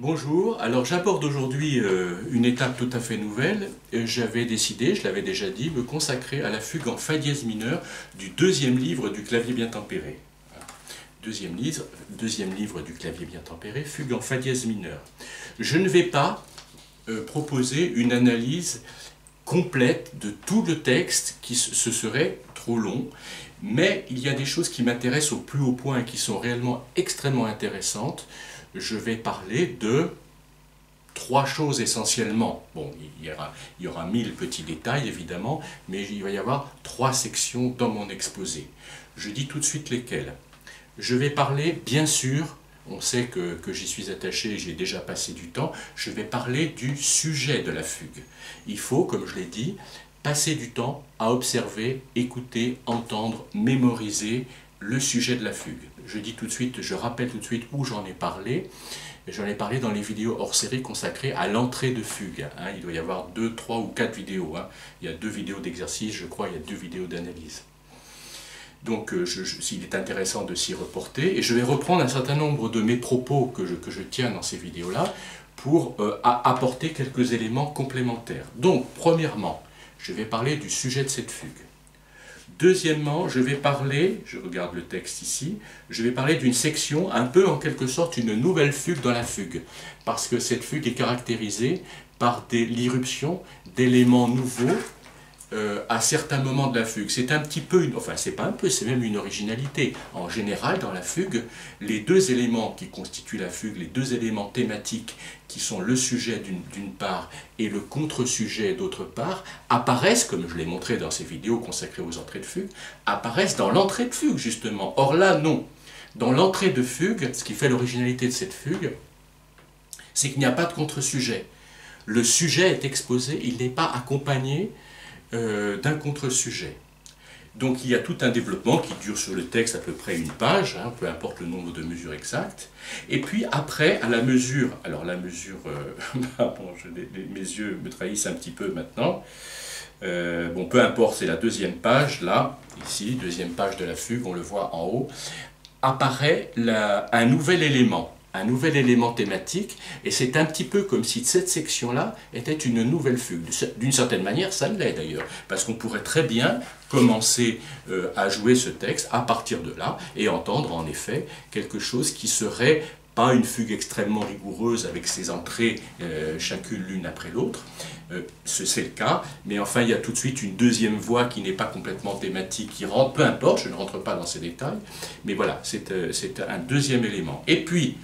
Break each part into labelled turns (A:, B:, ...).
A: Bonjour, alors j'aborde aujourd'hui une étape tout à fait nouvelle. J'avais décidé, je l'avais déjà dit, me consacrer à la fugue en fa dièse mineur du deuxième livre du clavier bien tempéré. Deuxième livre du clavier bien tempéré, fugue en fa dièse mineur. Je ne vais pas proposer une analyse complète de tout le texte, ce serait trop long, mais il y a des choses qui m'intéressent au plus haut point et qui sont réellement extrêmement intéressantes. Je vais parler de trois choses essentiellement. Bon, il y aura 1000 petits détails évidemment, mais il va y avoir trois sections dans mon exposé. Je dis tout de suite lesquelles. Je vais parler, bien sûr, on sait que j'y suis attaché, j'ai déjà passé du temps, je vais parler du sujet de la fugue. Il faut, comme je l'ai dit, passer du temps à observer, écouter, entendre, mémoriser le sujet de la fugue. Je dis tout de suite, je rappelle tout de suite où j'en ai parlé. J'en ai parlé dans les vidéos hors série consacrées à l'entrée de fugue. Il doit y avoir 2, 3 ou 4 vidéos. Il y a 2 vidéos d'exercice, je crois, il y a 2 vidéos d'analyse. Donc il est intéressant de s'y reporter. Et je vais reprendre un certain nombre de mes propos que je tiens dans ces vidéos-là pour apporter quelques éléments complémentaires. Donc, premièrement, je vais parler du sujet de cette fugue. Deuxièmement, je vais parler, je regarde le texte ici, je vais parler d'une section, un peu en quelque sorte une nouvelle fugue dans la fugue, parce que cette fugue est caractérisée par l'irruption d'éléments nouveaux à certains moments de la fugue. C'est un petit peu, enfin c'est pas un peu, c'est même une originalité. En général, dans la fugue, les deux éléments qui constituent la fugue, les deux éléments thématiques qui sont le sujet d'une part et le contre-sujet d'autre part, apparaissent, comme je l'ai montré dans ces vidéos consacrées aux entrées de fugue, apparaissent dans l'entrée de fugue justement. Or là, non. Dans l'entrée de fugue, ce qui fait l'originalité de cette fugue, c'est qu'il n'y a pas de contre-sujet. Le sujet est exposé, il n'est pas accompagné d'un contre-sujet. Donc il y a tout un développement qui dure sur le texte à peu près une page, peu importe le nombre de mesures exactes. Et puis après, à la mesure, alors la mesure, mes yeux me trahissent un petit peu maintenant, bon peu importe, c'est la deuxième page, là, ici, deuxième page de la fugue, on le voit en haut, apparaît un nouvel élément thématique, et c'est un petit peu comme si cette section-là était une nouvelle fugue. D'une certaine manière, ça l'est d'ailleurs, parce qu'on pourrait très bien commencer à jouer ce texte à partir de là, et entendre en effet quelque chose qui serait pas une fugue extrêmement rigoureuse avec ses entrées chacune l'une après l'autre, c'est le cas, mais enfin il y a tout de suite une deuxième voix qui n'est pas complètement thématique, qui rentre, peu importe, je ne rentre pas dans ces détails, mais voilà, c'est un deuxième élément. Et puis,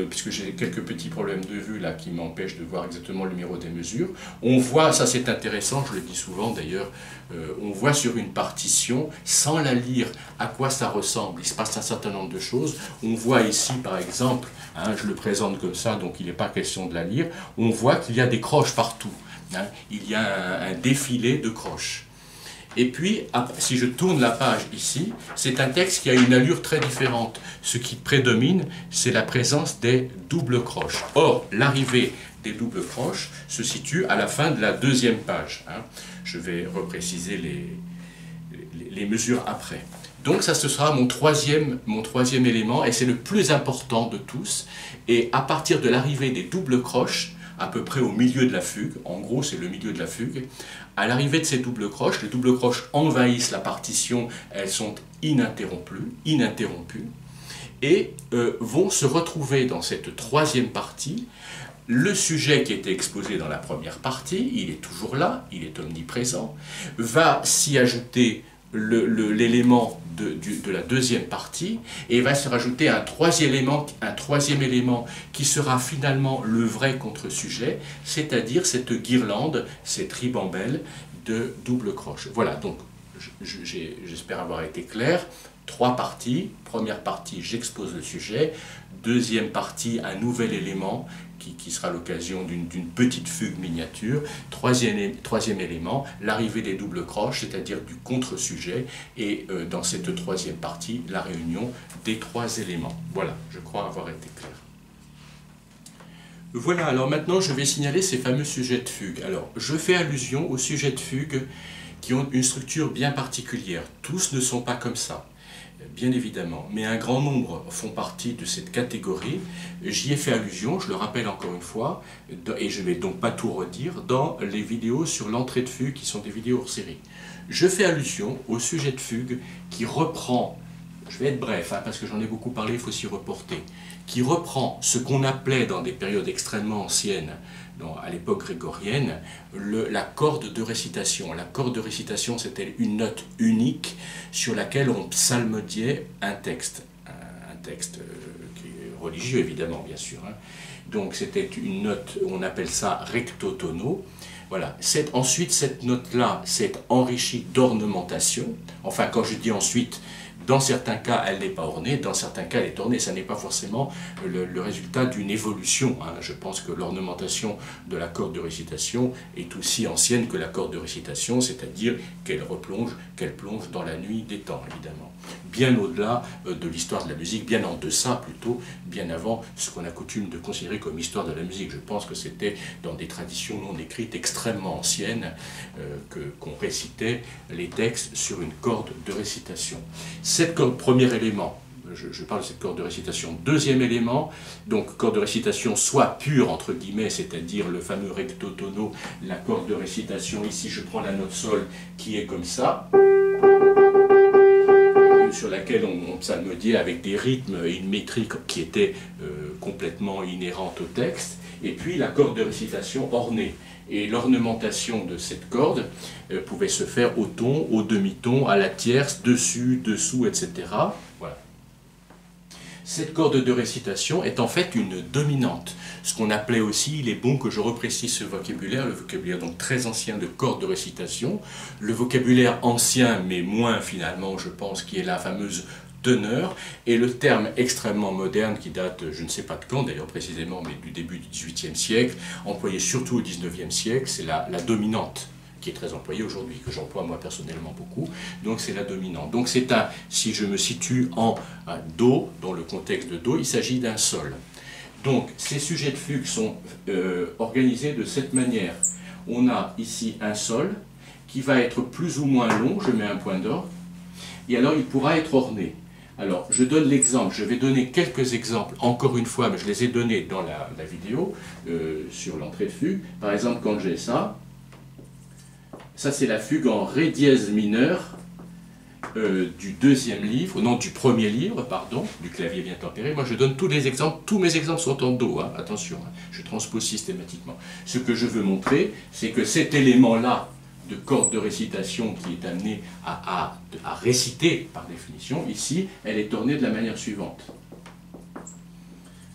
A: puisque j'ai quelques petits problèmes de vue là qui m'empêchent de voir exactement le numéro des mesures, on voit, ça c'est intéressant, je le dis souvent d'ailleurs, on voit sur une partition, sans la lire, à quoi ça ressemble. Il se passe un certain nombre de choses. On voit ici par exemple, je le présente comme ça, donc il n'est pas question de la lire, on voit qu'il y a des croches partout. Il y a un défilé de croches. Et puis, si je tourne la page ici, c'est un texte qui a une allure très différente. Ce qui prédomine, c'est la présence des doubles croches. Or, l'arrivée des doubles croches se situe à la fin de la deuxième page. Je vais repréciser les mesures après. Donc ça, ce sera mon troisième élément, et c'est le plus important de tous. Et à partir de l'arrivée des doubles croches, à peu près au milieu de la fugue, en gros c'est le milieu de la fugue, à l'arrivée de ces doubles croches, les doubles croches envahissent la partition, elles sont ininterrompues, et vont se retrouver dans cette troisième partie. Le sujet qui était exposé dans la première partie, il est toujours là, il est omniprésent, va s'y ajouter l'élément de la deuxième partie, et va se rajouter un troisième élément qui sera finalement le vrai contre-sujet, c'est-à-dire cette guirlande, cette ribambelle de double croche. Voilà, donc j'espère avoir été clair. 3 parties. Première partie, j'expose le sujet. Deuxième partie, un nouvel élément qui sera l'occasion d'une petite fugue miniature. Troisième élément, l'arrivée des doubles croches, c'est-à-dire du contre-sujet. Et dans cette troisième partie, la réunion des 3 éléments. Voilà, je crois avoir été clair. Voilà, alors maintenant je vais signaler ces fameux sujets de fugue. Alors, je fais allusion aux sujets de fugue qui ont une structure bien particulière. Tous ne sont pas comme ça. bien évidemment, mais un grand nombre font partie de cette catégorie. J'y ai fait allusion, je le rappelle encore une fois, et je ne vais donc pas tout redire, dans les vidéos sur l'entrée de fugue, qui sont des vidéos hors série. Je fais allusion au sujet de fugue qui reprend, je vais être bref, hein, parce que j'en ai beaucoup parlé, il faut s'y reporter, qui reprend ce qu'on appelait dans des périodes extrêmement anciennes, à l'époque grégorienne, la corde de récitation. La corde de récitation, c'était une note unique sur laquelle on psalmodiait un texte religieux évidemment, bien sûr. Hein. Donc c'était une note, on appelle ça recto tono. Voilà. Ensuite, cette note-là s'est enrichie d'ornementation. Enfin, quand je dis ensuite, dans certains cas, elle n'est pas ornée, dans certains cas, elle est ornée. Ça n'est pas forcément le résultat d'une évolution. Hein. Je pense que l'ornementation de la corde de récitation est aussi ancienne que la corde de récitation, c'est-à-dire qu'elle plonge dans la nuit des temps, évidemment. Bien au-delà de l'histoire de la musique, bien en deçà plutôt, bien avant ce qu'on a coutume de considérer comme histoire de la musique. Je pense que c'était dans des traditions non écrites extrêmement anciennes qu'on récitait les textes sur une corde de récitation. Cette corde, premier élément, je parle de cette corde de récitation. Deuxième élément, donc corde de récitation soit pure, entre guillemets, c'est-à-dire le fameux recto tono, la corde de récitation, ici je prends la note sol qui est comme ça, sur laquelle on psalmodiait avec des rythmes et une métrique qui était complètement inhérente au texte, et puis la corde de récitation ornée. Et l'ornementation de cette corde pouvait se faire au ton, au demi-ton, à la tierce, dessus, dessous, etc. Voilà. Cette corde de récitation est en fait une dominante. Ce qu'on appelait aussi, il est bon que je reprécise ce vocabulaire, le vocabulaire donc très ancien de corde de récitation, le vocabulaire ancien mais moins finalement, je pense, qui est la fameuse teneur, et le terme extrêmement moderne qui date, je ne sais pas de quand d'ailleurs précisément, mais du début du XVIIIe siècle, employé surtout au XIXe siècle, c'est la dominante, qui est très employée aujourd'hui, que j'emploie moi personnellement beaucoup, donc c'est la dominante. Donc c'est si je me situe en Do, dans le contexte de Do, il s'agit d'un sol. Donc ces sujets de fugue sont organisés de cette manière. On a ici un sol qui va être plus ou moins long, je mets un point d'orgue, et alors il pourra être orné. Alors, je donne l'exemple, je vais donner quelques exemples, encore une fois, mais je les ai donnés dans la vidéo, sur l'entrée de fugue. Par exemple, quand j'ai ça c'est la fugue en Ré dièse mineur du deuxième livre, non, du premier livre, pardon, du clavier bien tempéré. Moi, je donne tous les exemples, tous mes exemples sont en Do, hein, attention, hein, je transpose systématiquement. Ce que je veux montrer, c'est que cet élément-là, de corde de récitation qui est amenée à réciter par définition, ici, elle est ornée de la manière suivante.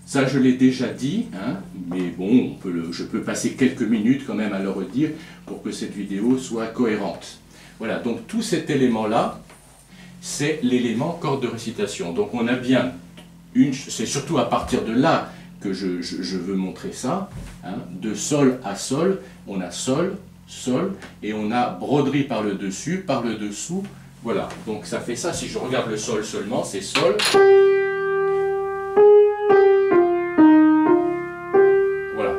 A: Ça, je l'ai déjà dit, hein, mais bon, je peux passer quelques minutes quand même à le redire pour que cette vidéo soit cohérente. Voilà, donc tout cet élément-là, c'est l'élément corde de récitation. Donc on a bien, c'est surtout à partir de là que je veux montrer ça, hein, de sol à sol, on a sol, sol, et on a broderie par le dessus, par le dessous, voilà, donc ça fait ça, si je regarde le sol seulement, c'est sol, voilà,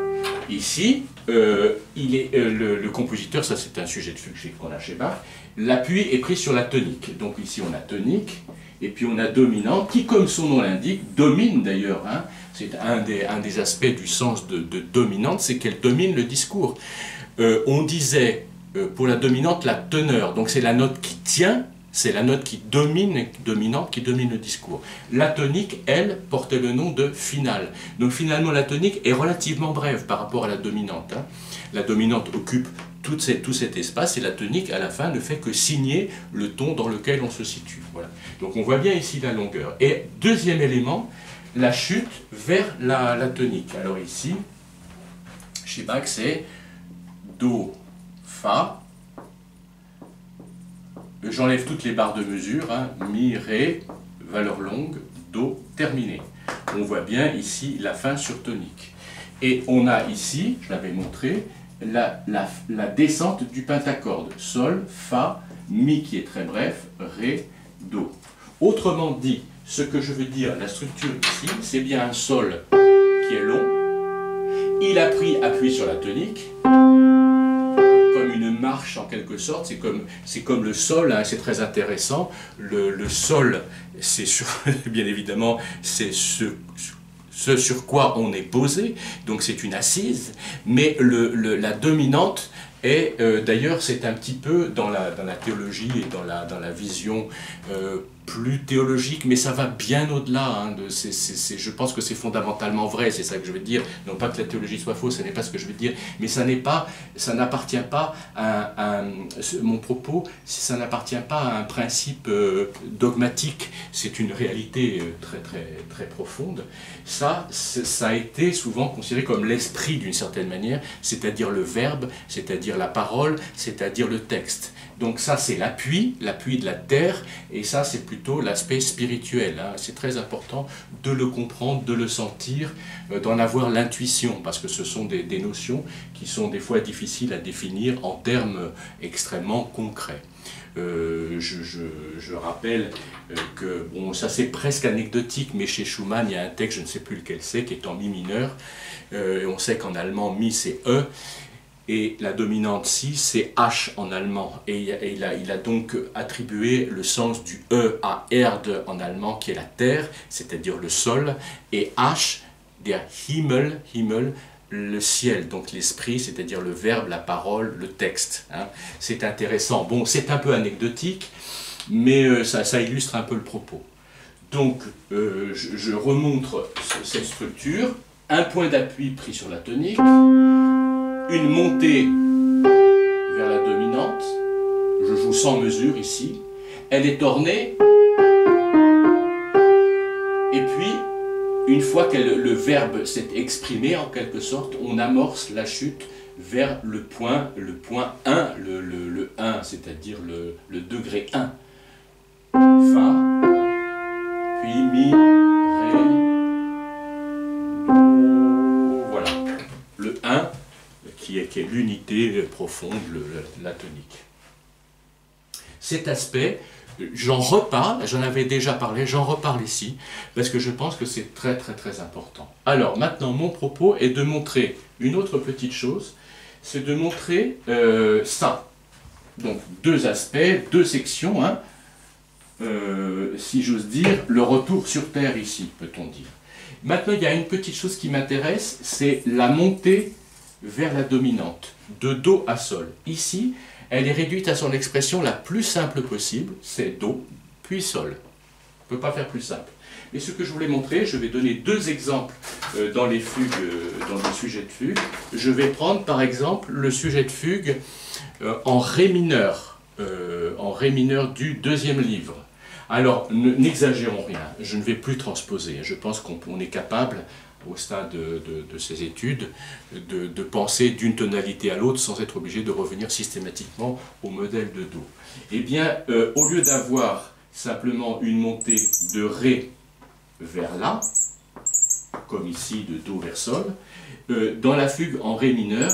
A: ici, le compositeur, ça c'est un sujet de fugue qu'on a chez Bach, l'appui est pris sur la tonique, donc ici on a tonique, et puis on a dominant, qui comme son nom l'indique, domine d'ailleurs, hein, c'est un des aspects du sens de dominante, c'est qu'elle domine le discours. On disait pour la dominante la teneur, donc c'est la note qui tient, c'est la note qui domine, dominante, qui domine le discours. La tonique, elle, portait le nom de finale. Donc finalement la tonique est relativement brève par rapport à la dominante. Hein. La dominante occupe tout cet espace et la tonique à la fin ne fait que signer le ton dans lequel on se situe. Voilà. Donc on voit bien ici la longueur. Et deuxième élément, la chute vers la tonique. Alors ici, chez Bach, c'est Do, Fa, j'enlève toutes les barres de mesure, hein, Mi, Ré, valeur longue, Do, terminé. On voit bien ici la fin sur tonique. Et on a ici, je l'avais montré, la descente du pentacorde, Sol, Fa, Mi qui est très bref, Ré, Do. Autrement dit, ce que je veux dire, la structure ici, c'est bien un Sol qui est long, il a pris appui sur la tonique, comme une marche H en quelque sorte, c'est comme le sol, hein, c'est très intéressant. Le sol, c'est bien évidemment, c'est ce sur quoi on est posé, donc c'est une assise, mais la dominante est, d'ailleurs c'est un petit peu dans la théologie et dans la vision plus théologique, mais ça va bien au-delà, hein, je pense que c'est fondamentalement vrai, c'est ça que je veux dire, non pas que la théologie soit fausse, ce n'est pas ce que je veux dire, mais ça n'appartient pas à mon propos, ça n'appartient pas à un principe dogmatique, c'est une réalité très très très profonde. Ça a été souvent considéré comme l'esprit d'une certaine manière, c'est-à-dire le verbe, c'est-à-dire la parole, c'est-à-dire le texte. Donc ça c'est l'appui de la terre, et ça c'est plutôt l'aspect spirituel, hein. C'est très important de le comprendre, de le sentir, d'en avoir l'intuition, parce que ce sont des notions qui sont des fois difficiles à définir en termes extrêmement concrets. Je rappelle que, bon, ça c'est presque anecdotique, mais chez Schumann, il y a un texte, je ne sais plus lequel c'est, qui est en mi mineur, et on sait qu'en allemand, mi c'est E, et la dominante si, c'est H en allemand, et il a donc attribué le sens du E à Erde en allemand, qui est la terre, c'est-à-dire le sol, et H, der Himmel, le ciel, donc l'esprit, c'est-à-dire le verbe, la parole, le texte, hein. C'est intéressant. Bon, c'est un peu anecdotique, mais ça illustre un peu le propos. Donc, je remontre cette structure, un point d'appui pris sur la tonique, une montée vers la dominante, je joue sans mesure ici, elle est ornée, et puis, une fois que le verbe s'est exprimé, en quelque sorte, on amorce la chute vers le point 1, le 1, c'est-à-dire le degré 1. Fa, puis Mi, Ré, Do, voilà. Le 1, qui est l'unité profonde, la tonique. Cet aspect, j'en reparle, j'en avais déjà parlé, j'en reparle ici, parce que je pense que c'est très très très important. Alors maintenant, mon propos est de montrer une autre petite chose, c'est de montrer ça. Donc deux aspects, deux sections, hein, si j'ose dire, le retour sur Terre ici, peut-on dire. Maintenant, il y a une petite chose qui m'intéresse, c'est la montée vers la dominante, de Do à Sol. Ici, elle est réduite à son expression la plus simple possible, c'est Do, puis Sol. On ne peut pas faire plus simple. Mais ce que je voulais montrer, je vais donner deux exemples dans les fugues, dans les sujets de fugue. Je vais prendre par exemple le sujet de fugue en Ré mineur du deuxième livre. Alors, n'exagérons rien, je ne vais plus transposer, je pense qu'on est capable, au stade de ces études, de penser d'une tonalité à l'autre sans être obligé de revenir systématiquement au modèle de Do. Eh bien, au lieu d'avoir simplement une montée de Ré vers La, comme ici de Do vers Sol, dans la fugue en Ré mineur,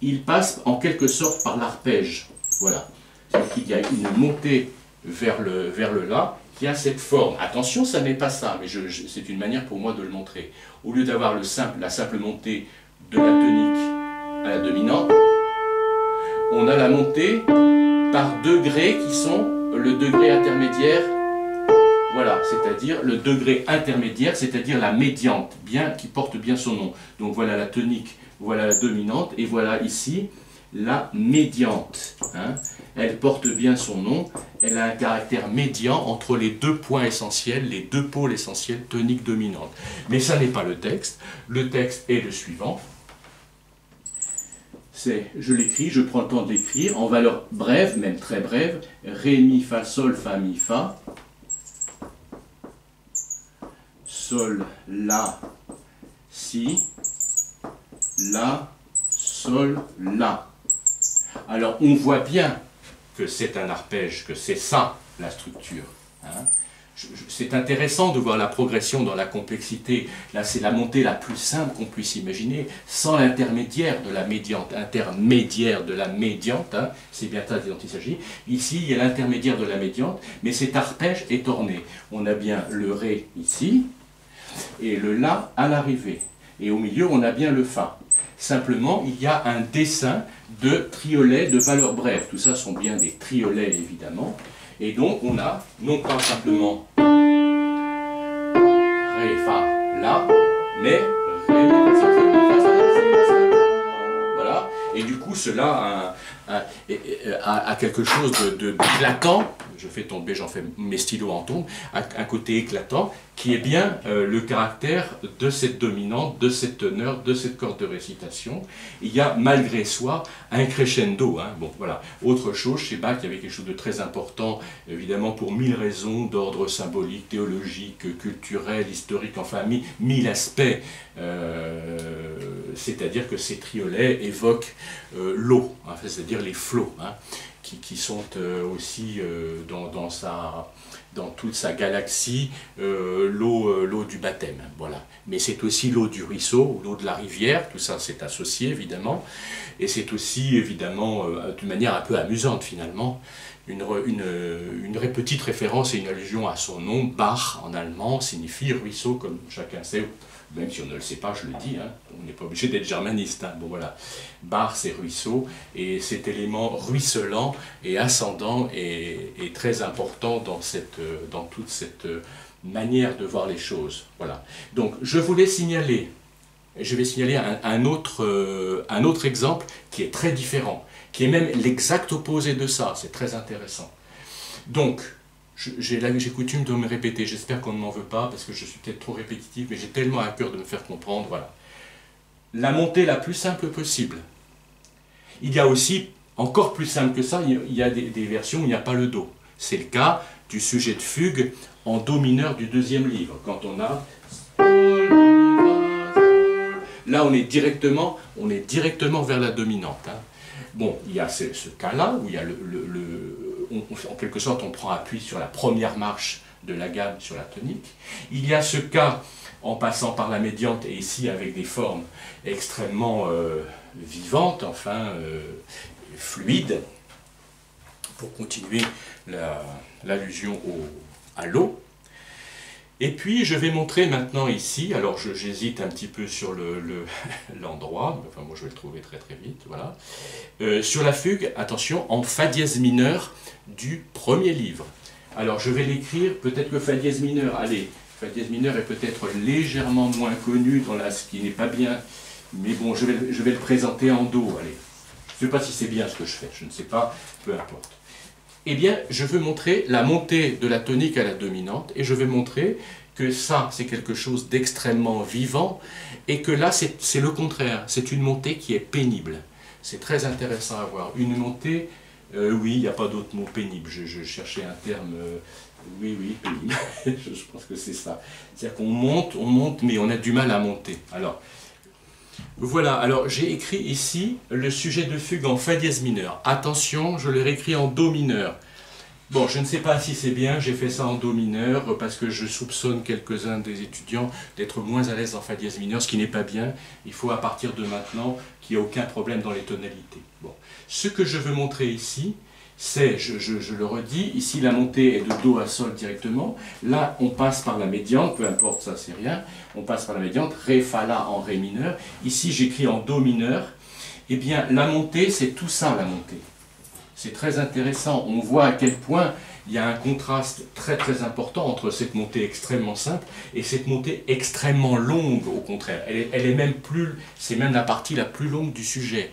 A: il passe en quelque sorte par l'arpège. Voilà. C'est-à-dire qu'il y a une montée vers le La, qui a cette forme. Attention, ça n'est pas ça, mais c'est une manière pour moi de le montrer. Au lieu d'avoir la simple montée de la tonique à la dominante, on a la montée par degrés qui sont le degré intermédiaire, voilà, c'est-à-dire le degré intermédiaire, c'est-à-dire la médiante, bien, qui porte bien son nom. Donc voilà la tonique, voilà la dominante, et voilà ici la médiante, hein. Elle porte bien son nom, elle a un caractère médian entre les deux points essentiels, les deux pôles essentiels tonique dominante. Mais ça n'est pas le texte est le suivant. Je l'écris, je prends le temps de l'écrire, en valeur brève, même très brève, Ré, Mi, Fa, Sol, Fa, Mi, Fa, Sol, La, Si, La, Sol, La. Alors on voit bien que c'est un arpège, que c'est ça la structure, hein. C'est intéressant de voir la progression dans la complexité. Là, c'est la montée la plus simple qu'on puisse imaginer, sans l'intermédiaire de la médiante. Hein, c'est bien ça dont il s'agit. Ici, il y a l'intermédiaire de la médiante, mais cet arpège est orné. On a bien le Ré ici, et le La à l'arrivée. Et au milieu, on a bien le Fa. Simplement, il y a un dessin de triolets de valeur brève. Tout ça sont bien des triolets, évidemment. Et donc, on a, non pas simplement Ré, Fa, La, mais Ré, Mi, Fa, Sol, Fa, Sol, La, Si, La, Si, La. Voilà. Et du coup, cela a quelque chose d'éclatant. Je fais tomber, j'en fais mes stylos en tombe, un côté éclatant qui est bien le caractère de cette dominante, de cette teneur, de cette corde de récitation. Il y a malgré soi un crescendo. Hein. Bon, voilà. Autre chose, chez Bach, il y avait quelque chose de très important, évidemment pour 1000 raisons d'ordre symbolique, théologique, culturel, historique, enfin 1000 aspects. C'est-à-dire que ces triolets évoquent l'eau, hein, c'est-à-dire les flots. Hein, qui sont aussi dans toute sa galaxie l'eau du baptême. Voilà. Mais c'est aussi l'eau du ruisseau, l'eau de la rivière, tout ça c'est associé évidemment, et c'est aussi évidemment d'une manière un peu amusante finalement, une petite référence et une allusion à son nom. Bach en allemand signifie ruisseau, comme chacun sait. Même si on ne le sait pas, je le dis, hein, on n'est pas obligé d'être germaniste. Hein. Bon, voilà. Bar, c'est ruisseau, et cet élément ruisselant et ascendant est très important dans toute cette manière de voir les choses. Voilà. Donc, je vais signaler un autre exemple qui est très différent, qui est même l'exact opposé de ça. C'est très intéressant. Donc, j'ai coutume de me répéter, j'espère qu'on ne m'en veut pas, parce que je suis peut-être trop répétitif, mais j'ai tellement à cœur de me faire comprendre, voilà. La montée la plus simple possible. Il y a aussi, encore plus simple que ça, il y a des versions où il n'y a pas le Do. C'est le cas du sujet de fugue en Do mineur du deuxième livre, quand on a... Là, on est directement vers la dominante. Hein. Bon, il y a ce cas-là, où il y a en quelque sorte, on prend appui sur la première marche de la gamme sur la tonique. Il y a ce cas en passant par la médiante, et ici avec des formes extrêmement vivantes, enfin fluides, pour continuer l'allusion à l'eau. Et puis je vais montrer maintenant ici, alors j'hésite un petit peu sur l'endroit, enfin moi je vais le trouver très très vite, voilà. Sur la fugue, attention, en Fa dièse mineur du premier livre. Alors je vais l'écrire, peut-être que Fa dièse mineur, allez, Fa dièse mineur est peut-être légèrement moins connu dans ce qui n'est pas bien, mais bon, je vais le présenter en Do, allez. Je ne sais pas si c'est bien ce que je fais, je ne sais pas, peu importe. Eh bien, je veux montrer la montée de la tonique à la dominante, et je vais montrer que ça, c'est quelque chose d'extrêmement vivant, et que là, c'est le contraire. C'est une montée qui est pénible. C'est très intéressant à voir. Une montée, oui, il n'y a pas d'autre mot, pénible. Je cherchais un terme, oui, pénible. Je pense que c'est ça. C'est-à-dire qu'on monte, mais on a du mal à monter. Alors, voilà, alors j'ai écrit ici le sujet de fugue en Fa dièse mineur. Attention, je l'ai réécrit en Do mineur. Bon, je ne sais pas si c'est bien, j'ai fait ça en Do mineur parce que je soupçonne quelques-uns des étudiants d'être moins à l'aise en Fa dièse mineur, ce qui n'est pas bien. Il faut à partir de maintenant qu'il n'y ait aucun problème dans les tonalités. Bon. Ce que je veux montrer ici, c'est, je le redis, ici la montée est de Do à Sol directement, là on passe par la médiante, peu importe ça c'est rien, on passe par la médiante, Ré, Fa, La en Ré mineur, ici j'écris en Do mineur, eh bien la montée c'est tout ça la montée. C'est très intéressant, on voit à quel point il y a un contraste très très important entre cette montée extrêmement simple et cette montée extrêmement longue au contraire. Elle est même c'est même la partie la plus longue du sujet.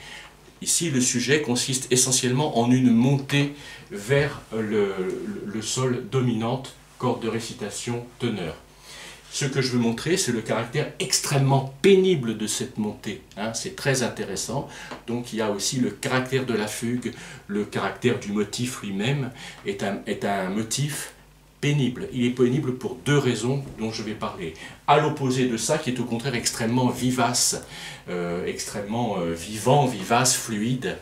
A: Ici, le sujet consiste essentiellement en une montée vers le sol dominante, corde de récitation, teneur. Ce que je veux montrer, c'est le caractère extrêmement pénible de cette montée. Hein, c'est très intéressant. Donc il y a aussi le caractère de la fugue, le caractère du motif lui-même est un motif pénible. Il est pénible pour deux raisons dont je vais parler. À l'opposé de ça, qui est au contraire extrêmement vivace, extrêmement vivant, vivace, fluide.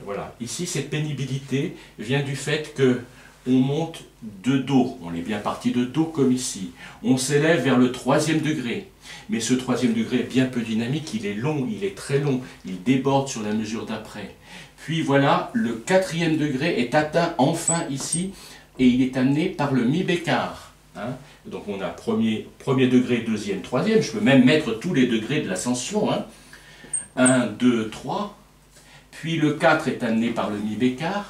A: Voilà. Ici, cette pénibilité vient du fait que on monte de Do, on est bien parti de Do comme ici. On s'élève vers le troisième degré. Mais ce troisième degré est bien peu dynamique, il est long, il est très long, il déborde sur la mesure d'après. Puis voilà, le quatrième degré est atteint enfin ici, et il est amené par le Mi bécard. Hein. Donc on a premier degré, deuxième, troisième, je peux même mettre tous les degrés de l'ascension. Hein. 1, 2, 3, puis le 4 est amené par le mi bécard,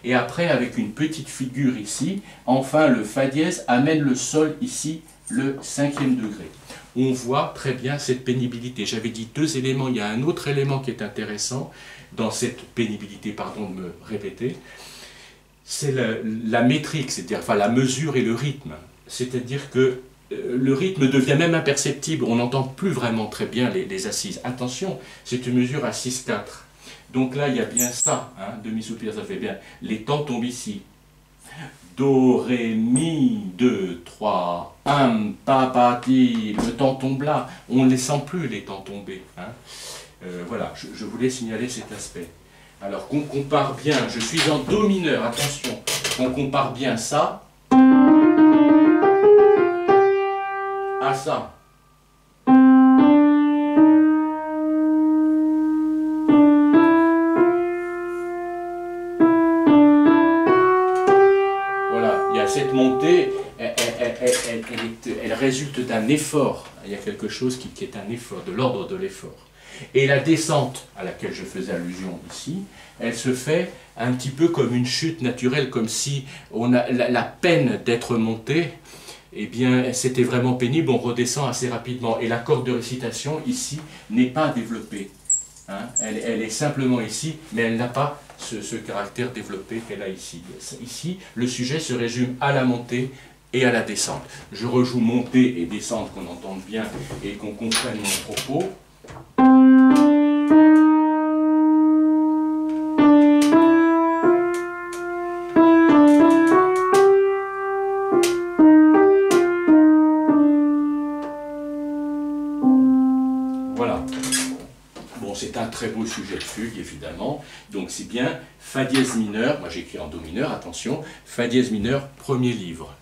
A: et après avec une petite figure ici, enfin le fa dièse amène le sol ici, le 5e degré. On voit très bien cette pénibilité. J'avais dit 2 éléments, il y a un autre élément qui est intéressant dans cette pénibilité, pardon de me répéter, c'est la métrique, c'est-à-dire enfin, la mesure et le rythme. C'est-à-dire que le rythme devient même imperceptible, on n'entend plus vraiment très bien les assises. Attention, c'est une mesure à 6-4. Donc là, il y a bien ça, hein, demi-soupir, ça fait bien. Les temps tombent ici. Do, ré, mi, 2, 3, 1, pa, pa, ti, le temps tombe là. On ne les sent plus, les temps tomber. Hein. Voilà, je voulais signaler cet aspect. Alors qu'on compare bien, je suis en do mineur, attention, qu'on compare bien ça à ça. Voilà, il y a cette montée, elle résulte d'un effort. Il y a quelque chose qui est un effort, de l'ordre de l'effort. Et la descente à laquelle je faisais allusion ici, elle se fait un petit peu comme une chute naturelle, comme si on a la peine d'être monté, eh bien c'était vraiment pénible, on redescend assez rapidement. Et la corde de récitation ici n'est pas développée. Hein, elle est simplement ici, mais elle n'a pas ce caractère développé qu'elle a ici. Ici, le sujet se résume à la montée et à la descente. Je rejoue montée et descente, qu'on entende bien et qu'on comprenne mon propos. Voilà. Bon, c'est un très beau sujet de fugue, évidemment. Donc c'est bien fa dièse mineur, moi j'écris en do mineur, attention, fa dièse mineur, premier livre.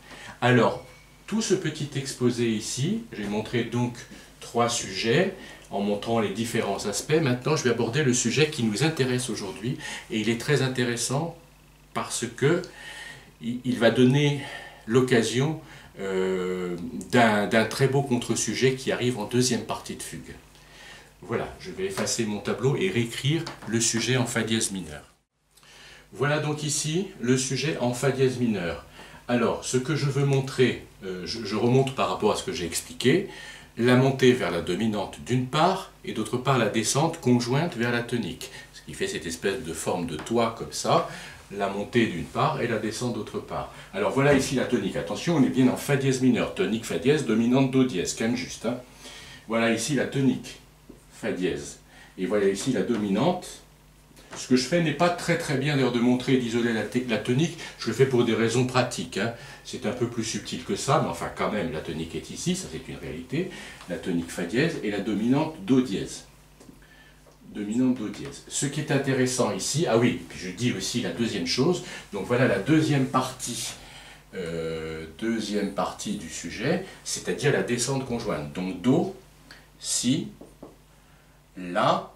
A: Alors, tout ce petit exposé ici, j'ai montré donc 3 sujets, en montrant les différents aspects. Maintenant, je vais aborder le sujet qui nous intéresse aujourd'hui, et il est très intéressant parce que il va donner l'occasion d'un très beau contre-sujet qui arrive en deuxième partie de fugue. Voilà, je vais effacer mon tableau et réécrire le sujet en fa dièse mineur. Voilà donc ici le sujet en fa dièse mineur. Alors, ce que je veux montrer, je remonte par rapport à ce que j'ai expliqué, la montée vers la dominante d'une part, et d'autre part la descente conjointe vers la tonique. Ce qui fait cette espèce de forme de toit comme ça, la montée d'une part et la descente d'autre part. Alors voilà ici la tonique. Attention, on est bien en fa dièse mineur. Tonique, fa dièse, dominante, do dièse, calme juste. Hein. Voilà ici la tonique, fa dièse. Et voilà ici la dominante. Ce que je fais n'est pas très bien d'ailleurs de montrer et d'isoler la tonique, je le fais pour des raisons pratiques. Hein. C'est un peu plus subtil que ça, mais enfin quand même la tonique est ici, ça c'est une réalité. La tonique fa dièse et la dominante do dièse. Dominante do dièse. Ce qui est intéressant ici, ah oui, puis je dis aussi la deuxième chose, donc voilà la deuxième partie du sujet, c'est-à-dire la descente conjointe. Donc do, si, la,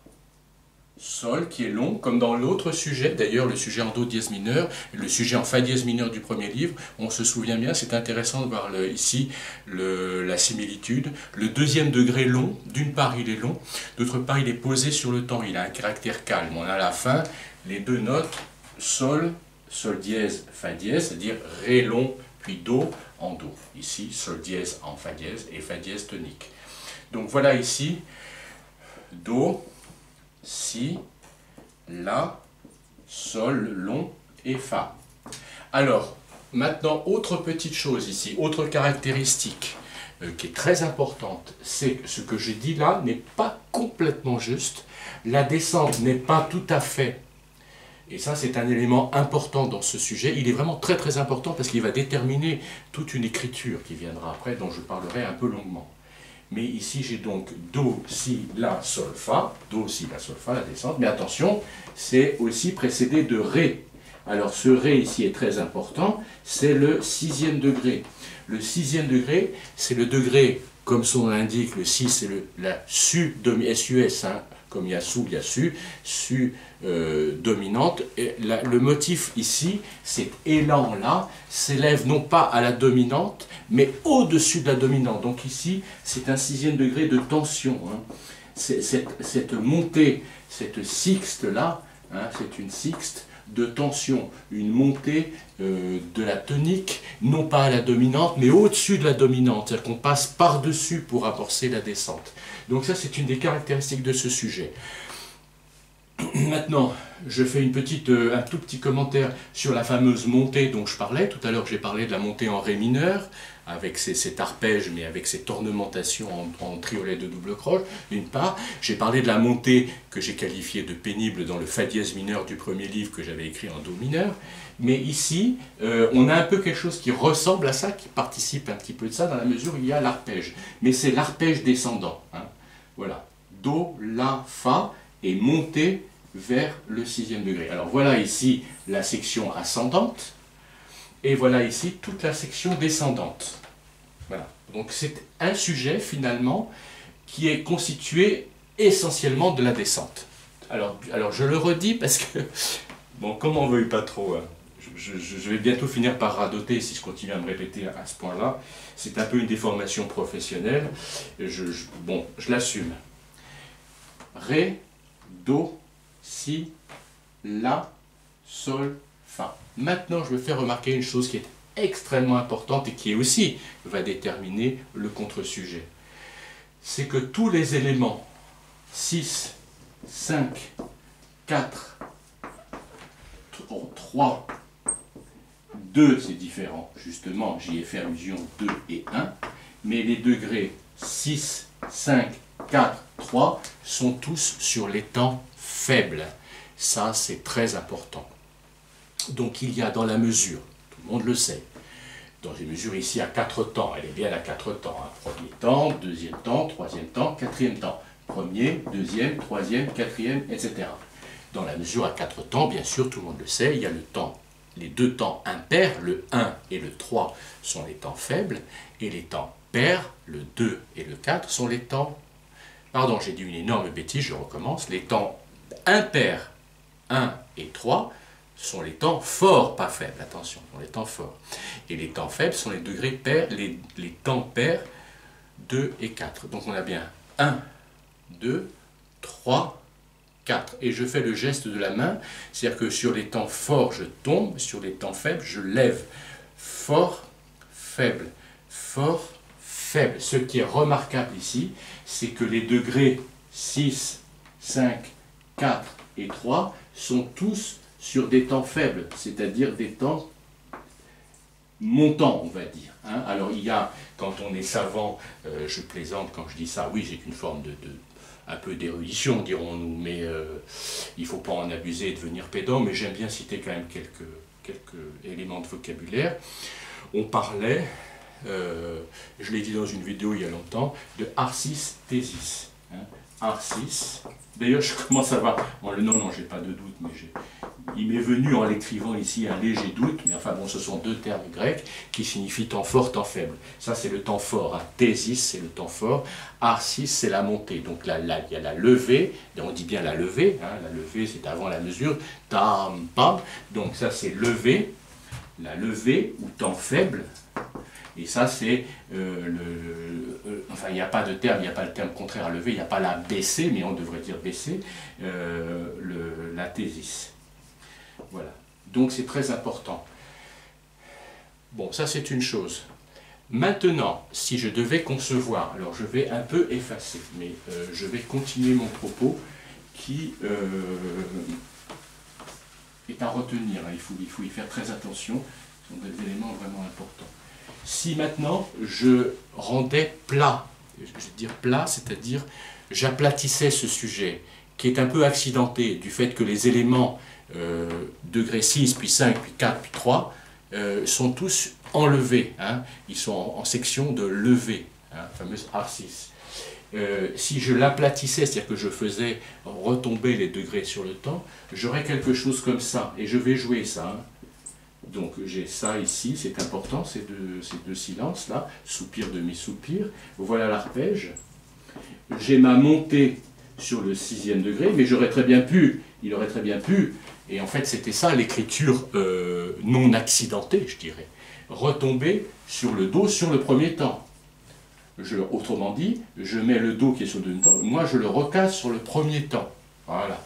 A: sol qui est long, comme dans l'autre sujet, d'ailleurs le sujet en do dièse mineur, le sujet en fa dièse mineur du premier livre, on se souvient bien, c'est intéressant de voir ici la similitude. Le deuxième degré long, d'une part il est long, d'autre part il est posé sur le temps, il a un caractère calme. On a à la fin les 2 notes, sol, sol dièse, fa dièse, c'est-à-dire ré long, puis do en do. Ici, sol dièse en fa dièse et fa dièse tonique. Donc voilà ici, do, si, la, sol, long et fa. Alors, maintenant, autre petite chose ici, autre caractéristique qui est très importante, c'est que ce que j'ai dit là n'est pas complètement juste. La descente n'est pas tout à fait, et ça c'est un élément important dans ce sujet, il est vraiment très important parce qu'il va déterminer toute une écriture qui viendra après, dont je parlerai un peu longuement. Mais ici, j'ai donc do, si, la, sol, fa. Do, si, la, sol, fa, la descente. Mais attention, c'est aussi précédé de ré. Alors, ce ré ici est très important. C'est le 6e degré. Le 6e degré, c'est le degré, comme son nom l'indique, le si, c'est la su, sus, hein, comme il y a sous, il y a su dominante. Et le motif ici, cet élan-là, s'élève non pas à la dominante, mais au-dessus de la dominante. Donc ici, c'est un 6e degré de tension. Hein. cette montée, cette sixte-là, hein, c'est une sixte de tension, une montée de la tonique, non pas à la dominante, mais au-dessus de la dominante, c'est-à-dire qu'on passe par-dessus pour amorcer la descente. Donc ça, c'est une des caractéristiques de ce sujet. Maintenant, je fais un tout petit commentaire sur la fameuse montée dont je parlais. Tout à l'heure, j'ai parlé de la montée en ré mineur, avec cet arpège, mais avec cette ornementation en triolet de double croche, d'une part. J'ai parlé de la montée que j'ai qualifiée de pénible dans le fa dièse mineur du premier livre que j'avais écrit en do mineur. Mais ici, on a un peu quelque chose qui ressemble à ça, qui participe un petit peu de ça, dans la mesure où il y a l'arpège. Mais c'est l'arpège descendant. Hein. Voilà. Do, la, fa, et monter vers le sixième degré. Alors voilà ici la section ascendante, et voilà ici toute la section descendante. Voilà. Donc c'est un sujet finalement qui est constitué essentiellement de la descente. Alors je le redis parce que, bon, comme on ne veuille pas trop, hein, je vais bientôt finir par radoter si je continue à me répéter à ce point-là. C'est un peu une déformation professionnelle. Bon, je l'assume. Ré, do, si, la, sol, fa. Maintenant, je vais faire remarquer une chose qui est extrêmement importante et qui aussi va déterminer le contre-sujet. C'est que tous les éléments 6, 5, 4, 3, 2, c'est différent, justement, j'y ai fait allusion 2 et 1, mais les degrés 6, 5, 4, 3 sont tous sur les temps faibles. Ça, c'est très important. Donc, il y a dans la mesure, tout le monde le sait, dans une mesure ici à 4 temps, elle est bien à 4 temps. Hein. Premier temps, deuxième temps, troisième temps, quatrième temps. Premier, deuxième, troisième, quatrième, etc. Dans la mesure à 4 temps, bien sûr, tout le monde le sait, il y a le temps, les deux temps impairs, le 1 et le 3 sont les temps faibles, et les temps pairs, le 2 et le 4 sont les temps... Pardon, j'ai dit une énorme bêtise, je recommence. Les temps impairs 1 et 3 sont les temps forts, pas faibles, attention, sont les temps forts. Et les temps faibles sont les degrés pairs, les temps pairs 2 et 4. Donc on a bien 1, 2, 3, 4. Et je fais le geste de la main, c'est-à-dire que sur les temps forts, je tombe, sur les temps faibles, je lève. Fort, faible, fort, faible. Ce qui est remarquable ici, c'est que les degrés 6, 5, 4 et 3 sont tous sur des temps faibles, c'est-à-dire des temps montants, on va dire. Hein. Alors il y a, quand on est savant, je plaisante quand je dis ça, oui, j'ai une forme un peu d'érudition, dirons-nous, mais il ne faut pas en abuser et devenir pédant, mais j'aime bien citer quand même quelques éléments de vocabulaire. On parlait, je l'ai dit dans une vidéo il y a longtemps, de arcis-thésis. Hein. Arcis, d'ailleurs je commence à avoir, bon, non, j'ai pas de doute, mais il m'est venu en l'écrivant ici un léger doute, mais enfin bon, ce sont deux termes grecs qui signifient temps fort, temps faible. Ça c'est le temps fort, hein. Thésis c'est le temps fort, arcis c'est la montée. Donc là, il y a la levée, on dit bien la levée, hein. La levée c'est avant la mesure, tam, pam, donc ça c'est levée, la levée ou temps faible. Et ça, c'est enfin, il n'y a pas de terme, il n'y a pas le terme contraire à lever, il n'y a pas la baisser, mais on devrait dire baisser, la thésis. Voilà. Donc c'est très important. Bon, ça c'est une chose. Maintenant, si je devais concevoir, alors je vais un peu effacer, mais je vais continuer mon propos qui est à retenir. Hein. Il faut y faire très attention, ce sont des éléments vraiment importants. Si maintenant je rendais plat, je vais dire plat, c'est-à-dire j'aplatissais ce sujet, qui est un peu accidenté du fait que les éléments degré 6, puis 5, puis 4, puis 3, sont tous enlevés, hein, ils sont en section de levée, hein, fameuse arcis. Si je l'aplatissais, c'est-à-dire que je faisais retomber les degrés sur le temps, j'aurais quelque chose comme ça, et je vais jouer ça. Hein. Donc j'ai ça ici, c'est important, ces deux silences là, soupir, demi-soupir, voilà l'arpège. J'ai ma montée sur le 6e degré, mais il aurait très bien pu, et en fait c'était ça l'écriture non accidentée, je dirais, retomber sur le do sur le premier temps. autrement dit, je mets le Do qui est sur le deuxième temps, moi je le recase sur le premier temps. Voilà.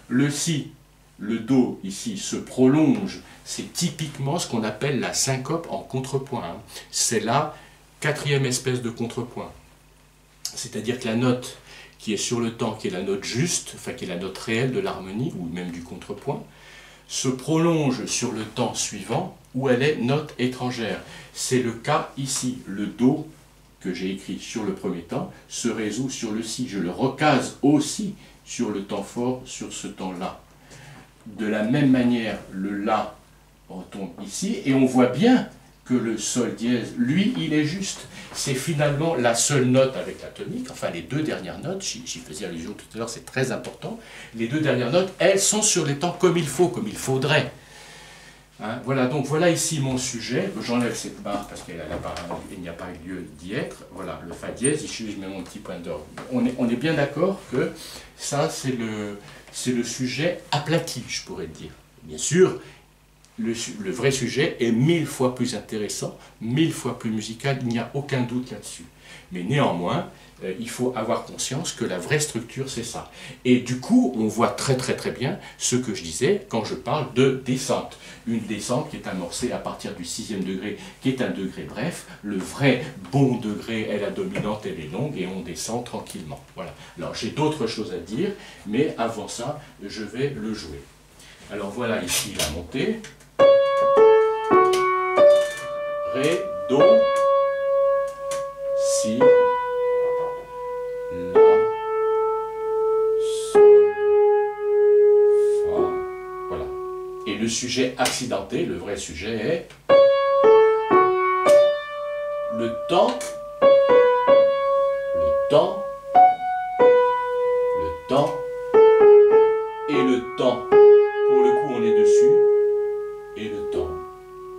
A: Le Si, le Do ici se prolonge, c'est typiquement ce qu'on appelle la syncope en contrepoint. Hein. C'est la quatrième espèce de contrepoint. C'est-à-dire que la note qui est sur le temps, qui est la note juste, enfin qui est la note réelle de l'harmonie, ou même du contrepoint, se prolonge sur le temps suivant, où elle est note étrangère. C'est le cas ici. Le Do, que j'ai écrit sur le premier temps, se résout sur le Si. Je le recase aussi sur le temps fort, sur ce temps-là. De la même manière, le La retombe ici, et on voit bien que le Sol dièse, lui, il est juste. C'est finalement la seule note avec la tonique, enfin les deux dernières notes, j'y faisais allusion tout à l'heure, c'est très important, les deux dernières notes, elles sont sur les temps comme il faut, comme il faudrait. Hein, voilà, donc voilà ici mon sujet, j'enlève cette barre parce qu'il n'y a pas lieu d'y être, voilà, le Fa dièse, ici je mets mon petit point d'orgue. On est bien d'accord que ça c'est le sujet aplati, je pourrais dire. Bien sûr, le vrai sujet est 1000 fois plus intéressant, 1000 fois plus musical, il n'y a aucun doute là-dessus. Mais néanmoins, il faut avoir conscience que la vraie structure, c'est ça. Et du coup, on voit très bien ce que je disais quand je parle de descente. Une descente qui est amorcée à partir du 6e degré, qui est un degré bref. Le vrai bon degré est la dominante, elle est longue, et on descend tranquillement. Voilà. Alors, j'ai d'autres choses à dire, mais avant ça, je vais le jouer. Alors voilà ici la montée. Ré, Do, Si, La, Sol, Fa. Voilà. Et le sujet accidenté, le vrai sujet est le temps, et le temps. Pour le coup, on est dessus, et le temps.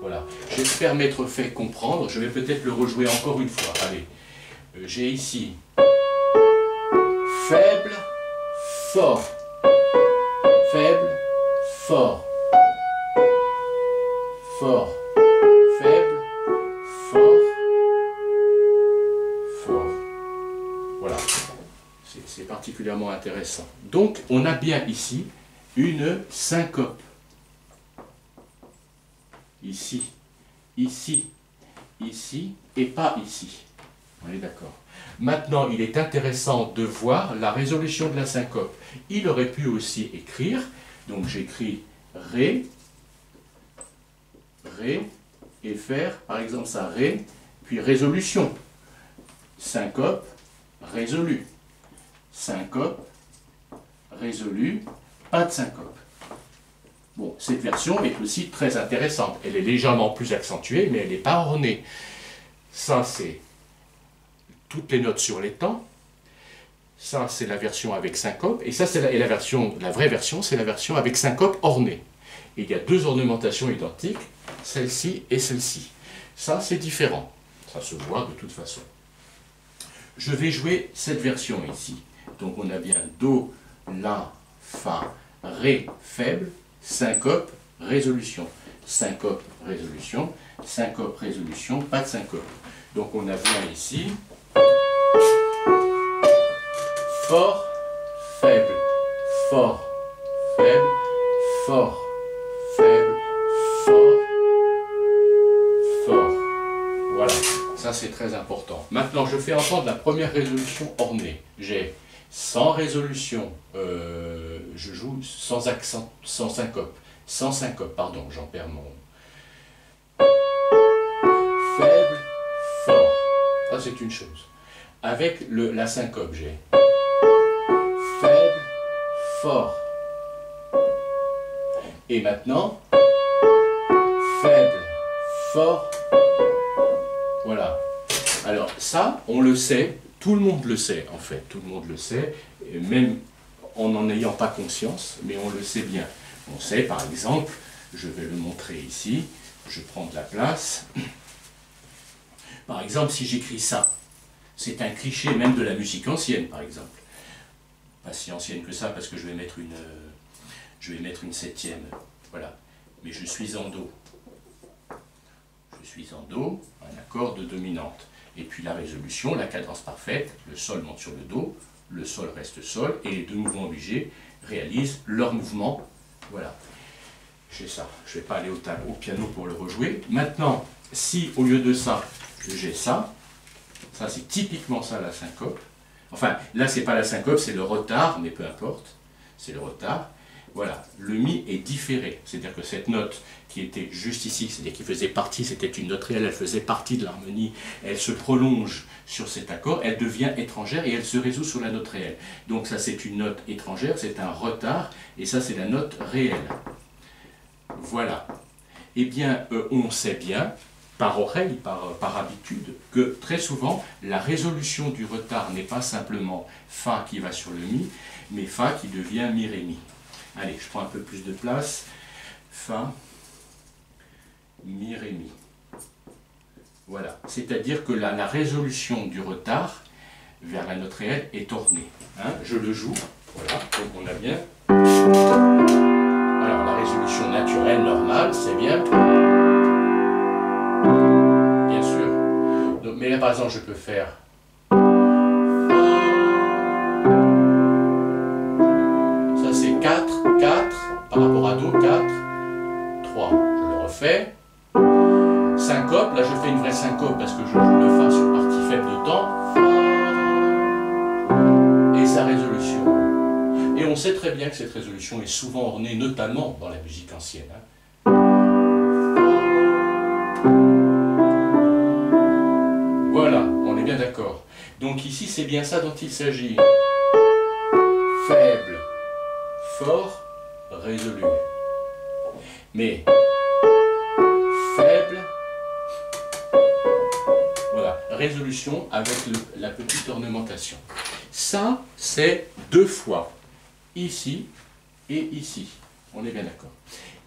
A: Voilà. J'espère m'être fait comprendre. Je vais peut-être le rejouer encore une fois. Allez. J'ai ici faible, fort, faible, fort, fort, faible, fort, fort. Voilà. C'est particulièrement intéressant. Donc, on a bien ici une syncope. Ici, ici, ici, et pas ici. On est d'accord. Maintenant, il est intéressant de voir la résolution de la syncope. Il aurait pu aussi écrire, donc j'écris Ré, Ré, et faire, par exemple, ça, Ré, puis résolution. Syncope, résolu. Syncope, résolu, pas de syncope. Bon, cette version est aussi très intéressante. Elle est légèrement plus accentuée, mais elle n'est pas ornée. Ça, c'est toutes les notes sur les temps. Ça, c'est la version avec syncope. Et ça, c'est la vraie version, c'est la version avec syncope ornée. Et il y a deux ornementations identiques, celle-ci et celle-ci. Ça, c'est différent. Ça se voit de toute façon. Je vais jouer cette version ici. Donc, on a bien Do, La, Fa, Ré faible, syncope, résolution. Syncope, résolution. Syncope, résolution, pas de syncope. Donc, on a bien ici fort, faible, fort, faible, fort, faible, fort, fort. Voilà, ça c'est très important. Maintenant, je fais entendre la première résolution ornée. J'ai sans résolution, je joue sans accent, sans syncope, pardon, j'en perds mon... Faible, fort. Ça c'est une chose. Avec la syncope, j'ai faible, fort. Et maintenant, faible, fort. Voilà. Alors ça, on le sait, tout le monde le sait en fait, tout le monde le sait, même en n'en ayant pas conscience, mais on le sait bien. On sait par exemple, je vais le montrer ici, je prends de la place. Par exemple, si j'écris ça, c'est un cliché même de la musique ancienne par exemple. Pas si ancienne que ça parce que je vais mettre une septième, voilà. Mais je suis en Do. Je suis en Do, un accord de dominante. Et puis la résolution, la cadence parfaite, le sol monte sur le do, le sol reste sol, et les deux mouvements obligés réalisent leur mouvement. Voilà. J'ai ça. Je ne vais pas aller au piano pour le rejouer. Maintenant, si au lieu de ça, j'ai ça, ça c'est typiquement ça la syncope. Enfin, là c'est pas la syncope, c'est le retard, mais peu importe, c'est le retard. Voilà, le mi est différé, c'est-à-dire que cette note qui était juste ici, c'est-à-dire qui faisait partie, c'était une note réelle, elle faisait partie de l'harmonie, elle se prolonge sur cet accord, elle devient étrangère et elle se résout sur la note réelle. Donc ça c'est une note étrangère, c'est un retard, et ça c'est la note réelle. Voilà. Eh bien, on sait bien, par oreille, par habitude, que très souvent, la résolution du retard n'est pas simplement Fa qui va sur le Mi, mais Fa qui devient Mi, Ré, Mi. Allez, je prends un peu plus de place. Fa, Mi, Ré, Mi. Voilà. C'est-à-dire que la résolution du retard vers la note réelle est ornée. Hein, je le joue. Voilà, donc on a bien. Alors, la résolution naturelle, normale, c'est bien. Bien sûr. Donc, mais là, par exemple, je peux faire. Ça, c'est 4, 4, par rapport à Do, 4, 3. Je le refais. Syncope, là, je fais une vraie syncope parce que je joue le Fa sur partie faible de temps. Et sa résolution. Et on sait très bien que cette résolution est souvent ornée, notamment dans la musique ancienne. Voilà, on est bien d'accord. Donc ici, c'est bien ça dont il s'agit. Faible, fort, résolu. Mais faible, voilà, résolution avec la petite ornementation. Ça, c'est deux fois. Ici et ici. On est bien d'accord.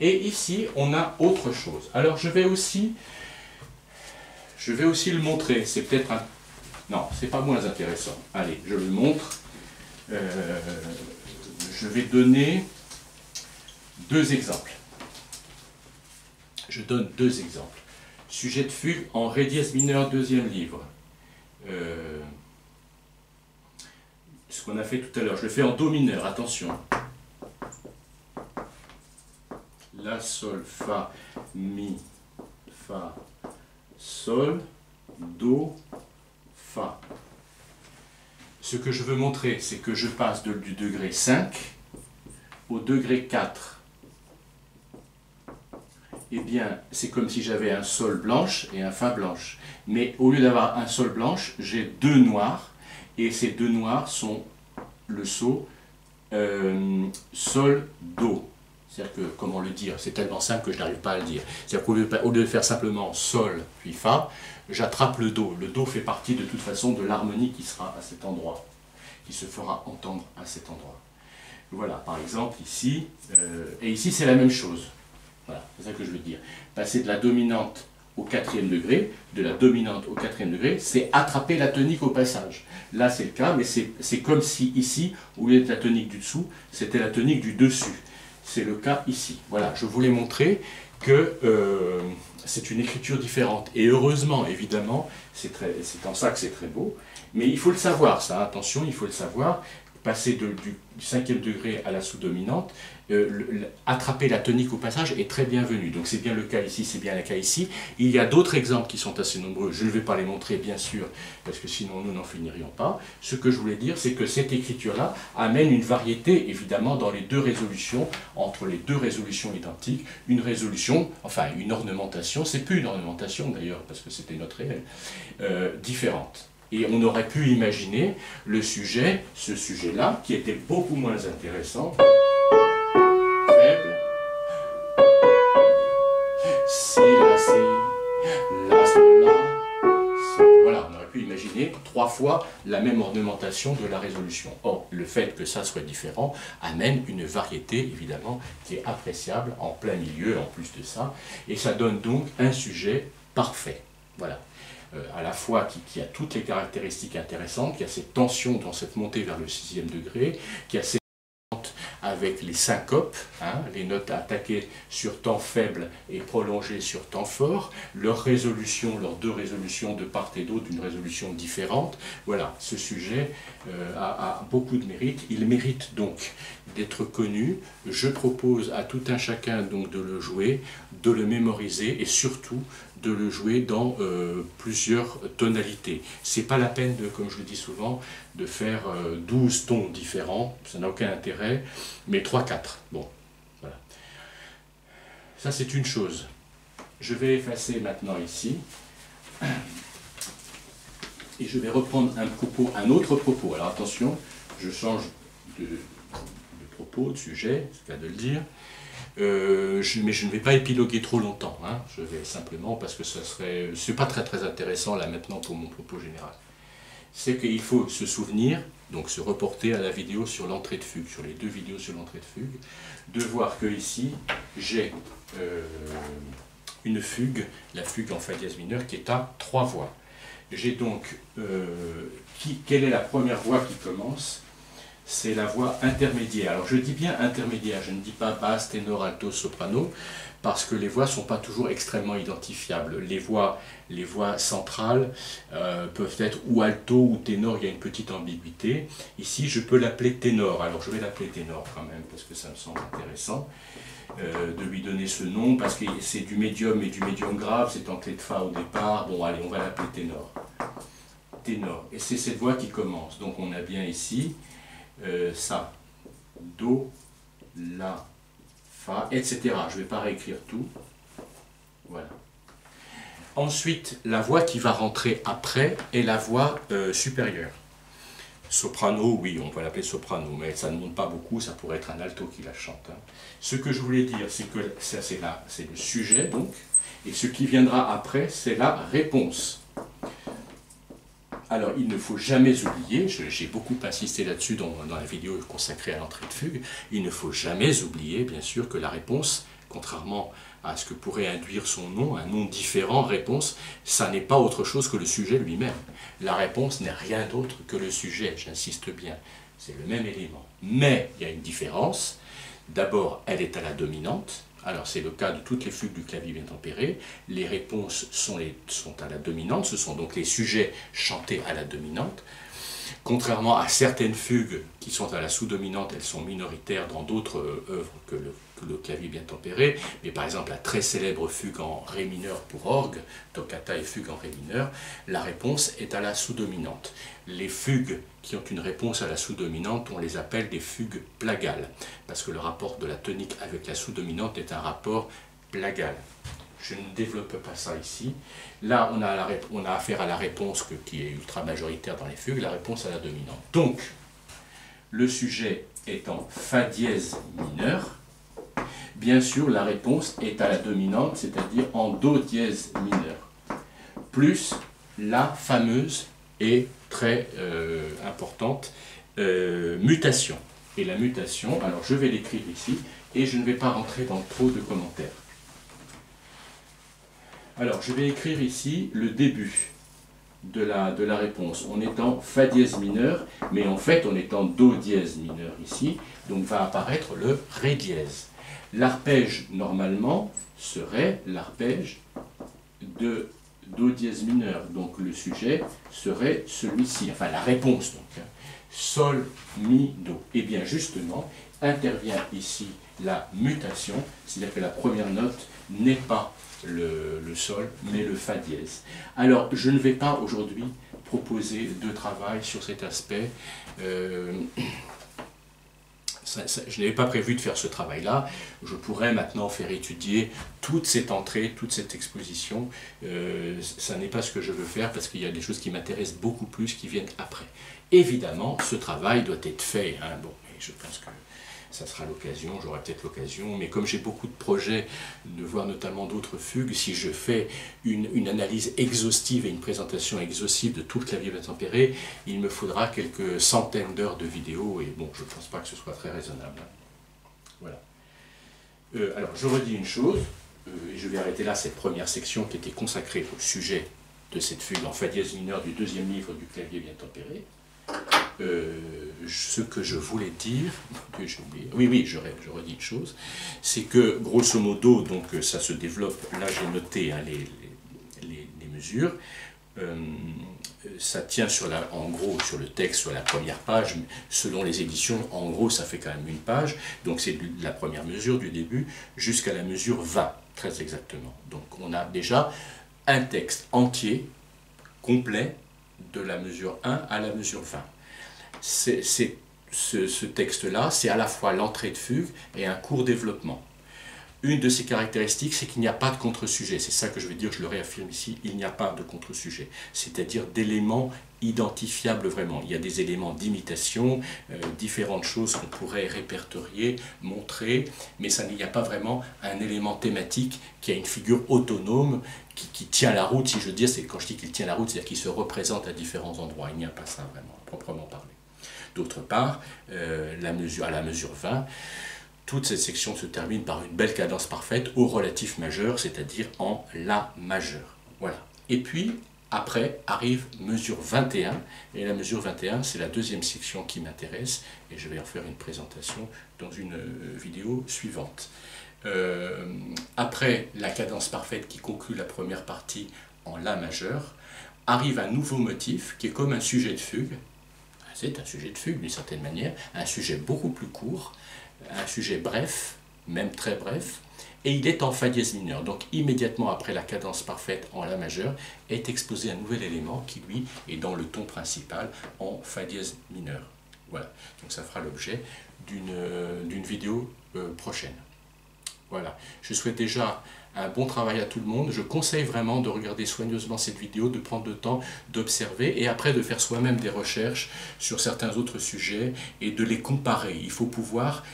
A: Et ici, on a autre chose. Alors, je vais aussi le montrer. C'est peut-être un... Non, c'est pas moins intéressant. Allez, je le montre. Je vais donner deux exemples. Je donne deux exemples. Sujet de fugue en Ré dièse mineur, deuxième livre. Ce qu'on a fait tout à l'heure. Je le fais en Do mineur, attention. La, Sol, Fa, Mi, Fa, Sol, Do, Fa. Ce que je veux montrer, c'est que je passe du degré 5 au degré 4. Eh bien, c'est comme si j'avais un Sol blanche et un Fa blanche. Mais au lieu d'avoir un Sol blanche, j'ai deux noirs. Et ces deux noirs sont le saut Sol, Do. C'est-à-dire que, comment le dire? C'est tellement simple que je n'arrive pas à le dire. C'est-à-dire qu'au lieu de faire simplement Sol, puis Fa, j'attrape le Do. Le Do fait partie de toute façon de l'harmonie qui sera à cet endroit, qui se fera entendre à cet endroit. Voilà, par exemple, ici, et ici c'est la même chose. Voilà, c'est ça que je veux dire. Passer de la dominante au quatrième degré, de la dominante au quatrième degré, c'est attraper la tonique au passage. Là, c'est le cas, mais c'est comme si ici, au lieu de la tonique du dessous, c'était la tonique du dessus. C'est le cas ici. Voilà, je voulais montrer que c'est une écriture différente. Et heureusement, évidemment, c'est en ça que c'est très beau. Mais il faut le savoir, ça, attention, il faut le savoir. Passer du cinquième degré à la sous-dominante, attraper la tonique au passage est très bienvenu. Donc c'est bien le cas ici, c'est bien le cas ici. Il y a d'autres exemples qui sont assez nombreux. Je ne vais pas les montrer, bien sûr, parce que sinon nous n'en finirions pas. Ce que je voulais dire, c'est que cette écriture-là amène une variété, évidemment, dans les deux résolutions, entre les deux résolutions identiques, une résolution, enfin une ornementation, c'est plus une ornementation d'ailleurs, parce que c'était notre réel, différente. Et on aurait pu imaginer ce sujet-là, qui était beaucoup moins intéressant. Faible. Si, la, si, la, sol, la, sol. Voilà, on aurait pu imaginer trois fois la même ornementation de la résolution. Or, le fait que ça soit différent amène une variété, évidemment, qui est appréciable en plein milieu, en plus de ça. Et ça donne donc un sujet parfait. Voilà. À la fois qui a toutes les caractéristiques intéressantes, qui a cette tension dans cette montée vers le sixième degré, qui a cette avec les syncopes, hein, les notes attaquées sur temps faible et prolongées sur temps fort, leurs deux résolutions de part et d'autre d'une résolution différente. Voilà, ce sujet a beaucoup de mérite. Il mérite donc d'être connu. Je propose à tout un chacun donc de le jouer, de le mémoriser et surtout de le jouer dans plusieurs tonalités. C'est pas la peine de, comme je le dis souvent, de faire 12 tons différents, ça n'a aucun intérêt, mais 3-4. Bon, voilà. Ça c'est une chose. Je vais effacer maintenant ici, et je vais reprendre un autre propos. Alors attention, je change de propos, de sujet, c'est le cas de le dire. Mais je ne vais pas épiloguer trop longtemps, hein. Je vais simplement, parce que c'est pas très intéressant là maintenant pour mon propos général. C'est qu'il faut se souvenir, donc se reporter à la vidéo sur l'entrée de fugue, sur les 2 vidéos sur l'entrée de fugue, de voir que ici j'ai une fugue, la fugue en fa dièse mineur, qui est à 3 voix. J'ai donc, quelle est la première voix qui commence? C'est la voix intermédiaire. Alors je dis bien intermédiaire, je ne dis pas basse, ténor, alto, soprano, parce que les voix ne sont pas toujours extrêmement identifiables. Les voix centrales peuvent être ou alto ou ténor, il y a une petite ambiguïté. Ici je peux l'appeler ténor, alors je vais l'appeler ténor quand même, parce que ça me semble intéressant de lui donner ce nom, parce que c'est du médium et du médium grave, c'est en clé de fa au départ. Bon allez, on va l'appeler ténor. Ténor, et c'est cette voix qui commence. Donc on a bien ici ça, do, la, fa, etc. Je ne vais pas réécrire tout. Voilà. Ensuite, la voix qui va rentrer après est la voix supérieure. Soprano, oui, on va l'appeler soprano, mais ça ne monte pas beaucoup, ça pourrait être un alto qui la chante, hein. Ce que je voulais dire, c'est que c'est le sujet, donc, et ce qui viendra après, c'est la réponse. Alors, il ne faut jamais oublier, j'ai beaucoup insisté là-dessus dans la vidéo consacrée à l'entrée de fugue, il ne faut jamais oublier, bien sûr, que la réponse, contrairement à ce que pourrait induire son nom, un nom différent, réponse, ça n'est pas autre chose que le sujet lui-même. La réponse n'est rien d'autre que le sujet, j'insiste bien, c'est le même élément. Mais il y a une différence, d'abord, elle est à la dominante. Alors c'est le cas de toutes les fugues du clavier bien tempéré, les réponses sont à la dominante, ce sont donc les sujets chantés à la dominante. Contrairement à certaines fugues qui sont à la sous-dominante, elles sont minoritaires dans d'autres œuvres que le clavier bien tempéré, mais par exemple la très célèbre fugue en ré mineur pour orgue, toccata et fugue en ré mineur, la réponse est à la sous-dominante. Les fugues qui ont une réponse à la sous-dominante, on les appelle des fugues plagales, parce que le rapport de la tonique avec la sous-dominante est un rapport plagal. Je ne développe pas ça ici. Là, on a affaire à la réponse qui est ultra majoritaire dans les fugues, la réponse à la dominante. Donc, le sujet est en fa dièse mineur. Bien sûr, la réponse est à la dominante, c'est-à-dire en do dièse mineur. Plus la fameuse et très importante mutation. Et la mutation, alors je vais l'écrire ici, et je ne vais pas rentrer dans trop de commentaires. Alors, je vais écrire ici le début de la réponse. On est en fa dièse mineur, mais en fait, on est en do dièse mineur ici, donc va apparaître le ré dièse. L'arpège, normalement, serait l'arpège de do dièse mineur, donc le sujet serait celui-ci, enfin la réponse, donc, sol, mi, do. Et bien justement, intervient ici la mutation, c'est-à-dire que la première note n'est pas le sol, mais le fa dièse. Alors, je ne vais pas aujourd'hui proposer de travail sur cet aspect. Je n'avais pas prévu de faire ce travail-là. Je pourrais maintenant faire étudier toute cette entrée, toute cette exposition. Ça n'est pas ce que je veux faire parce qu'il y a des choses qui m'intéressent beaucoup plus qui viennent après. Évidemment, ce travail doit être fait, hein. Bon, mais je pense que ça sera l'occasion, j'aurai peut-être l'occasion, mais comme j'ai beaucoup de projets, de voir notamment d'autres fugues, si je fais une analyse exhaustive et une présentation exhaustive de tout le clavier bien tempéré, il me faudra quelques centaines d'heures de vidéos, et bon, je ne pense pas que ce soit très raisonnable. Voilà. Alors, je redis une chose, et je vais arrêter là cette première section qui était consacrée au sujet de cette fugue en fa dièse mineur du deuxième livre du clavier bien tempéré. ce que je voulais dire, oui, je redis une chose, c'est que grosso modo, donc ça se développe, là j'ai noté hein, les mesures, ça tient en gros sur le texte, sur la première page, selon les éditions, en gros ça fait quand même une page, donc c'est de la première mesure du début jusqu'à la mesure 20, très exactement. Donc on a déjà un texte entier, complet, de la mesure 1 à la mesure 20. Ce texte-là, c'est à la fois l'entrée de fugue et un court développement. Une de ses caractéristiques, c'est qu'il n'y a pas de contre-sujet. C'est ça que je vais dire, je le réaffirme ici, il n'y a pas de contre-sujet. C'est-à-dire d'éléments identifiables vraiment. Il y a des éléments d'imitation, différentes choses qu'on pourrait répertorier, montrer, mais il n'y a pas vraiment un élément thématique qui a une figure autonome, qui tient la route, si je veux dire, quand je dis qu'il tient la route, c'est-à-dire qu'il se représente à différents endroits. Il n'y a pas ça vraiment, proprement parlé. D'autre part, à la mesure 20, toute cette section se termine par une belle cadence parfaite au relatif majeur, c'est-à-dire en La majeur. Voilà. Et puis, après, arrive mesure 21, et la mesure 21, c'est la deuxième section qui m'intéresse, et je vais en faire une présentation dans une vidéo suivante. Après la cadence parfaite qui conclut la première partie en La majeur, arrive un nouveau motif qui est comme un sujet de fugue. C'est un sujet de fugue d'une certaine manière, un sujet beaucoup plus court, un sujet bref, même très bref, et il est en fa dièse mineur. Donc immédiatement après la cadence parfaite en La majeur, est exposé un nouvel élément qui lui est dans le ton principal en fa dièse mineur. Voilà, donc ça fera l'objet d'une vidéo prochaine. Voilà, je souhaite déjà un bon travail à tout le monde. Je conseille vraiment de regarder soigneusement cette vidéo, de prendre le temps d'observer et après de faire soi-même des recherches sur certains autres sujets et de les comparer. Il faut pouvoir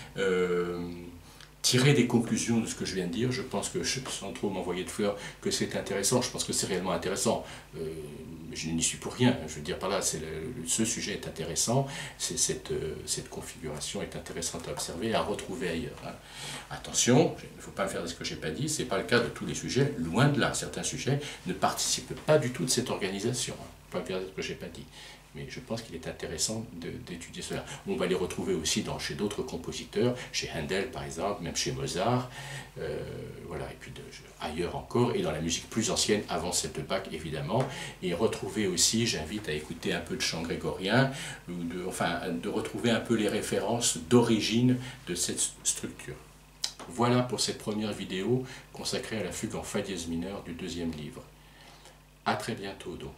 A: tirer des conclusions de ce que je viens de dire. Je pense que, sans trop m'envoyer de fleurs, que c'est intéressant. Je pense que c'est réellement intéressant. Je n'y suis pour rien. Je veux dire par là, ce sujet est intéressant. Cette configuration est intéressante à observer et à retrouver ailleurs. Hein. Attention, il ne faut pas faire de ce que je n'ai pas dit. Ce n'est pas le cas de tous les sujets. Loin de là. Certains sujets ne participent pas du tout de cette organisation. Hein. Il ne faut pas faire de ce que je n'ai pas dit. Mais je pense qu'il est intéressant d'étudier cela. On va les retrouver aussi chez d'autres compositeurs, chez Handel par exemple, même chez Mozart, voilà, et puis ailleurs encore, et dans la musique plus ancienne, avant cette Bach évidemment, et retrouver aussi, j'invite à écouter un peu de chant grégorien, de retrouver un peu les références d'origine de cette structure. Voilà pour cette première vidéo consacrée à la fugue en fa dièse mineur du deuxième livre. À très bientôt donc.